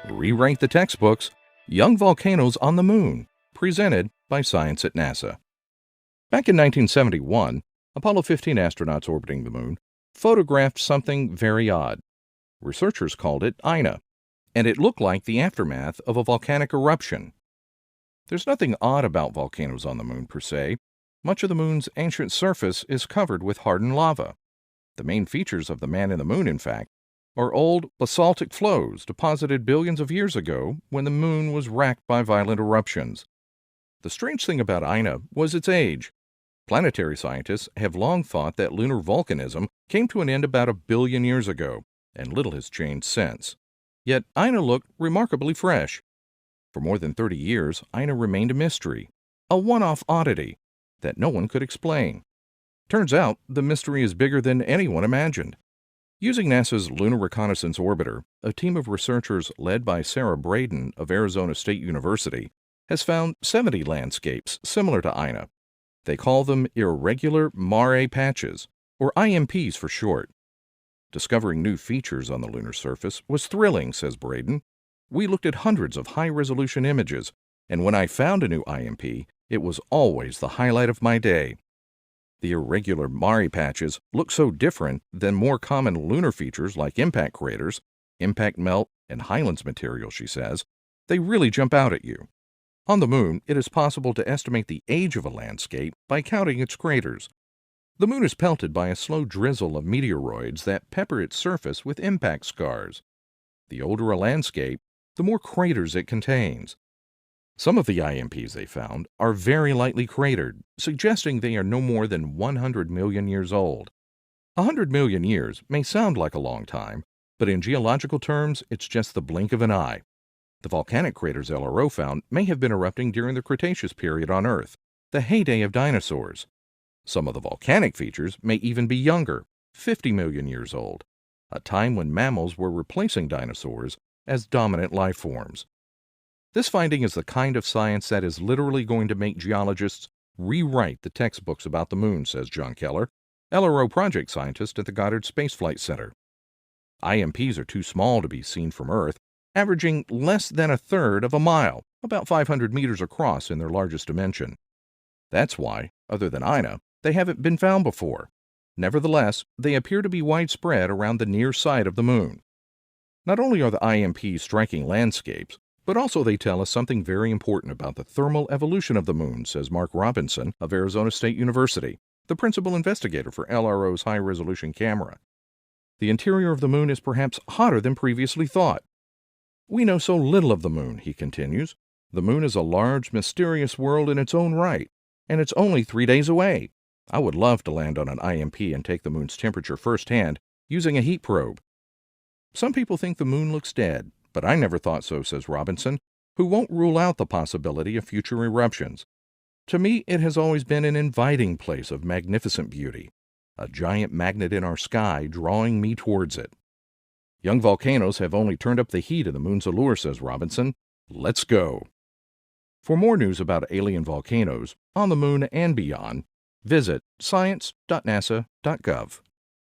Rewrite the textbooks. Young Volcanoes on the Moon, presented by Science at NASA. Back in 1971, Apollo 15 astronauts orbiting the Moon photographed something very odd. Researchers called it Ina, and it looked like the aftermath of a volcanic eruption. There's nothing odd about volcanoes on the Moon per se. Much of the Moon's ancient surface is covered with hardened lava. The main features of the Man in the Moon, in fact, are old basaltic flows deposited billions of years ago when the Moon was racked by violent eruptions. The strange thing about Ina was its age. Planetary scientists have long thought that lunar volcanism came to an end about 1 billion years ago, and little has changed since. Yet Ina looked remarkably fresh. For more than 30 years, Ina remained a mystery, a one-off oddity that no one could explain. Turns out the mystery is bigger than anyone imagined. Using NASA's Lunar Reconnaissance Orbiter, a team of researchers led by Sarah Braden of Arizona State University has found 70 landscapes similar to Ina. They call them irregular mare patches, or IMPs for short. Discovering new features on the lunar surface was thrilling, says Braden. We looked at hundreds of high-resolution images, and when I found a new IMP, it was always the highlight of my day. The irregular mare patches look so different than more common lunar features like impact craters, impact melt, and highlands material, she says. They really jump out at you. On the Moon, it is possible to estimate the age of a landscape by counting its craters. The Moon is pelted by a slow drizzle of meteoroids that pepper its surface with impact scars. The older a landscape, the more craters it contains. Some of the IMPs they found are very lightly cratered, suggesting they are no more than 100 million years old. 100 million years may sound like a long time, but in geological terms, it's just the blink of an eye. The volcanic craters LRO found may have been erupting during the Cretaceous period on Earth, the heyday of dinosaurs. Some of the volcanic features may even be younger, 50 million years old, a time when mammals were replacing dinosaurs as dominant life forms. This finding is the kind of science that is literally going to make geologists rewrite the textbooks about the Moon, says John Keller, LRO project scientist at the Goddard Space Flight Center. IMPs are too small to be seen from Earth, averaging less than a third of a mile, about 500 meters across in their largest dimension. That's why, other than Ina, they haven't been found before. Nevertheless, they appear to be widespread around the near side of the Moon. Not only are the IMPs striking landscapes, but also they tell us something very important about the thermal evolution of the Moon, says Mark Robinson of Arizona State University, the principal investigator for LRO's high-resolution camera. The interior of the Moon is perhaps hotter than previously thought. We know so little of the Moon, he continues. The Moon is a large, mysterious world in its own right, and it's only 3 days away. I would love to land on an IMP and take the Moon's temperature firsthand using a heat probe. Some people think the Moon looks dead, but I never thought so, says Robinson, who won't rule out the possibility of future eruptions. To me, it has always been an inviting place of magnificent beauty, a giant magnet in our sky drawing me towards it. Young volcanoes have only turned up the heat of the Moon's allure, says Robinson. Let's go. For more news about alien volcanoes, on the Moon and beyond, visit science.nasa.gov.